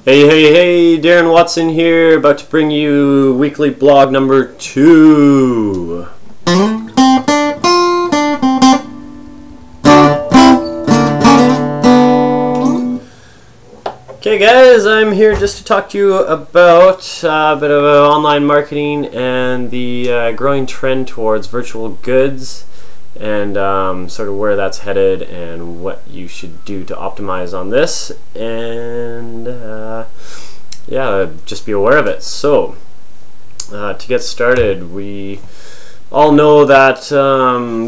Hey, hey, hey, Darren Watson here, about to bring you weekly blog number 2. Okay guys, I'm here just to talk to you about a bit of online marketing and the growing trend towards virtual goods and sort of where that's headed and what you should do to optimize on this, and yeah, just be aware of it. So to get started, we all know that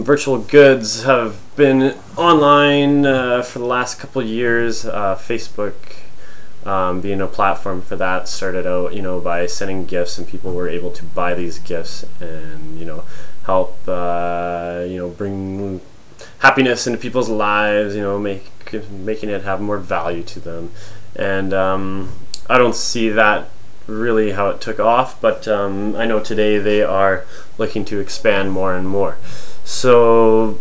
virtual goods have been online for the last couple of years. Facebook being a platform for that started out, by sending gifts, and people were able to buy these gifts and, help, bring happiness into people's lives, making it have more value to them. And I don't see that really how it took off, but I know today they are looking to expand more and more. So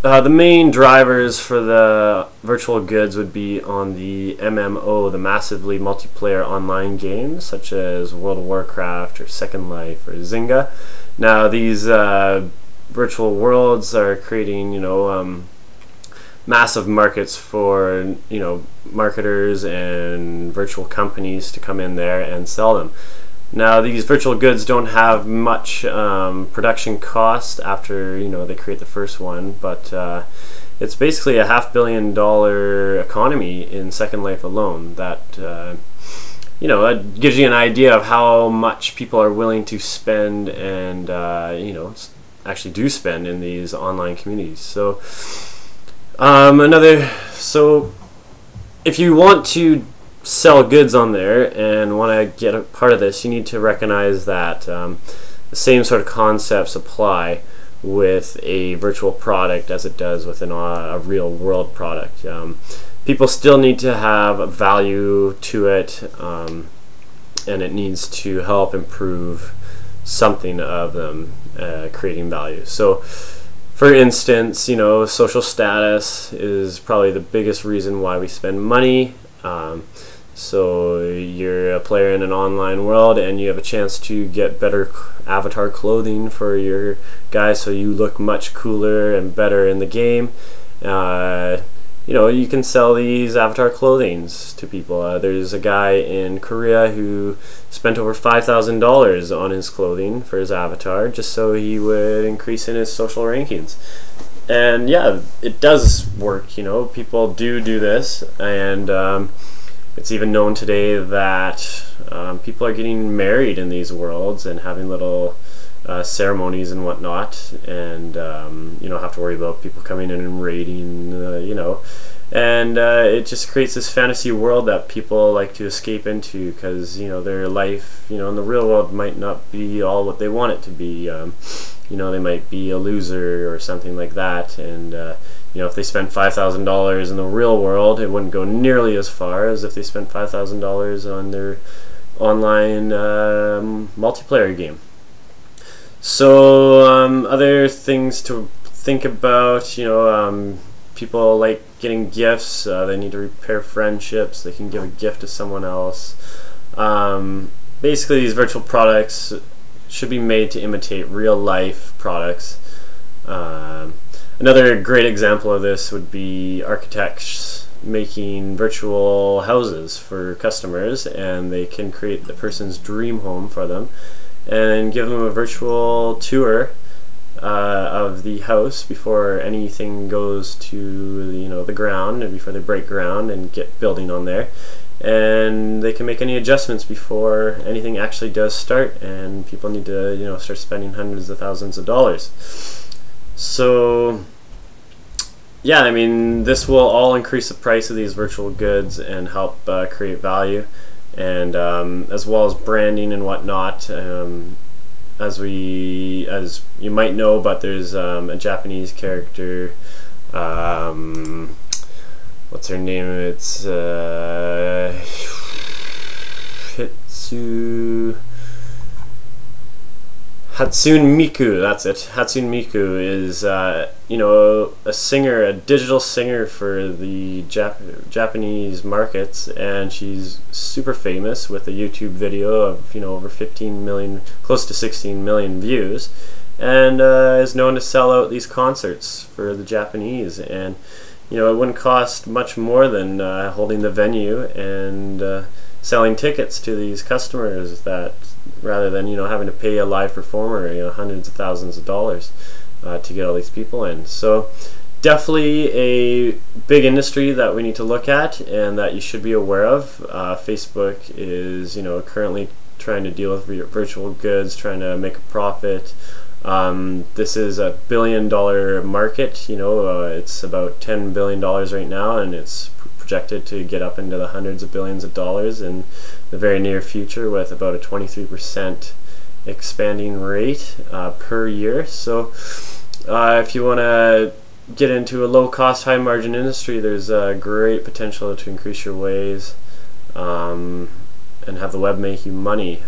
the main drivers for the virtual goods would be on the MMO, the massively multiplayer online games such as World of Warcraft or Second Life or Zynga. Now these virtual worlds are creating massive markets for marketers and virtual companies to come in there and sell them. Now these virtual goods don't have much production cost after they create the first one, but it's basically a $500 million economy in Second Life alone. That it gives you an idea of how much people are willing to spend and actually do spend in these online communities. So if you want to sell goods on there and want to get a part of this, you need to recognize that the same sort of concepts apply with a virtual product as it does with a real world product. People still need to have value to it, and it needs to help improve something of them, creating value. So for instance, social status is probably the biggest reason why we spend money. So you're a player in an online world and you have a chance to get better avatar clothing for your guy, so you look much cooler and better in the game. You can sell these avatar clothings to people. There's a guy in Korea who spent over $5,000 on his clothing for his avatar just so he would increase in his social rankings. And yeah, it does work. People do this, and it's even known today that people are getting married in these worlds and having little ceremonies and whatnot, and you don't have to worry about people coming in and raiding, and it just creates this fantasy world that people like to escape into, because their life in the real world might not be all what they want it to be. They might be a loser or something like that, and if they spend $5,000 in the real world, it wouldn't go nearly as far as if they spent $5,000 on their online multiplayer game. So other things to think about, people like getting gifts. They need to repair friendships. They can give a gift to someone else. Basically, these virtual products should be made to imitate real life products. Another great example of this would be architects making virtual houses for customers, and they can create the person's dream home for them and give them a virtual tour of the house before anything goes to the ground, and before they break ground and get building on there. And they can make any adjustments before anything actually does start, and people need to start spending hundreds of thousands of dollars. So yeah, this will all increase the price of these virtual goods and help create value, and as well as branding and whatnot. As you might know, but there's a Japanese character, what's her name? It's Hatsune Miku, that's it. Hatsune Miku is, you know, a singer, a digital singer for the Japanese markets, and she's super famous with a YouTube video of, you know, over 15 million, close to 16 million views, and is known to sell out these concerts for the Japanese. And, you know, it wouldn't cost much more than holding the venue and selling tickets to these customers, that rather than, you know, having to pay a live performer, you know, hundreds of thousands of dollars to get all these people in. So definitely a big industry that we need to look at and that you should be aware of. Facebook is, you know, currently trying to deal with virtual goods, trying to make a profit. This is a $1 billion market. You know, it's about $10 billion right now, and it's projected to get up into the hundreds of billions of dollars in the very near future, with about a 23% expanding rate per year. So if you want to get into a low-cost, high-margin industry, there's a great potential to increase your ways and have the web make you money.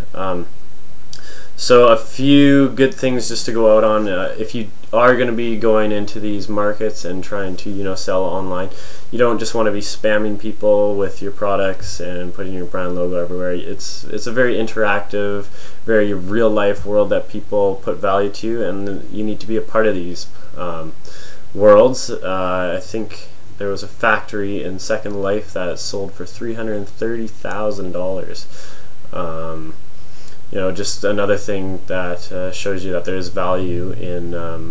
So a few good things just to go out on if you are going to be going into these markets and trying to, you know, sell online. You don't just want to be spamming people with your products and putting your brand logo everywhere. It's a very interactive, very real life world that people put value to, and you need to be a part of these worlds. I think there was a factory in Second Life that sold for $330,000. You know, just another thing that shows you that there is value in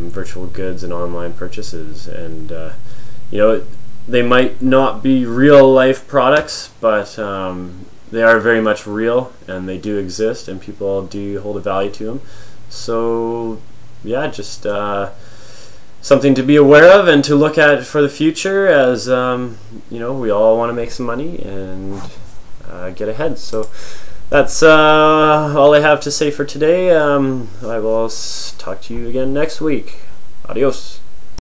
virtual goods and online purchases. And you know, they might not be real life products, but they are very much real, and they do exist, and people do hold a value to them. So yeah, just something to be aware of and to look at for the future, as you know, we all want to make some money and get ahead. So that's all I have to say for today. I will talk to you again next week. Adios.